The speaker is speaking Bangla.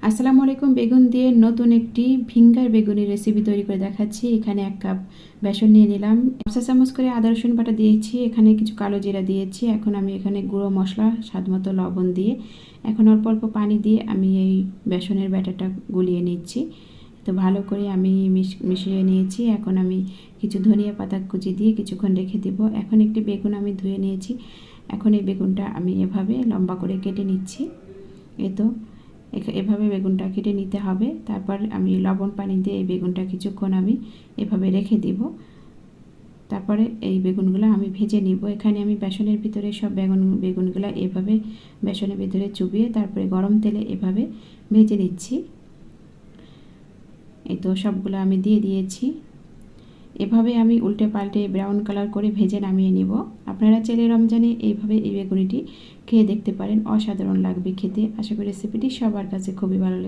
আসসালামু আলাইকুম। বেগুন দিয়ে নতুন একটি ভিঙ্গার বেগুনি রেসিপি তৈরি করে দেখাচ্ছি। এখানে 1 কাপ বেসন নিয়ে নিলাম, 1 চা চামচ করে আদা রসুন বাটা দিয়েছি, এখানে কিছু কালো জিরা দিয়েছি। এখন আমি এখানে গুঁড়ো মশলা, স্বাদমতো লবণ দিয়ে, এখন অল্প অল্প পানি দিয়ে আমি এই বেসনের ব্যাটারটা গুলিয়ে নিচ্ছি। তো ভালো করে আমি মিশিয়ে নিয়েছি। এখন আমি কিছু ধনিয়া পাতা কুচি দিয়ে কিছুক্ষণ রেখে দেব। এখন একটি বেগুন আমি ধুয়ে নিয়েছি। এখন এই বেগুনটা আমি এভাবে লম্বা করে কেটে নিচ্ছি। এই তো এভাবে বেগুনটা কেটে নিতে হবে। তারপর আমি লবণ পানি দিয়ে এই বেগুনটা কিছুক্ষণ আমি এভাবে রেখে দিব। তারপরে এই বেগুনগুলো আমি ভেজে নিব। এখানে আমি বেসনের ভিতরে সব বেগুনগুলো এভাবে বেসনের ভিতরে চুবিয়ে তারপরে গরম তেলে এভাবে ভেজে নিচ্ছি। এই তো সবগুলো আমি দিয়ে দিয়েছি। এভাবে আমি উল্টে পাল্টে ব্রাউন কালার করে ভেজে নামিয়ে নিব। আপনারা চাইলে রমজানে এইভাবে এই বেগুনিটি খেয়ে দেখতে পারেন, অসাধারণ লাগবে খেতে। আশা করি রেসিপিটি সবার কাছে খুবই ভালো লাগবে।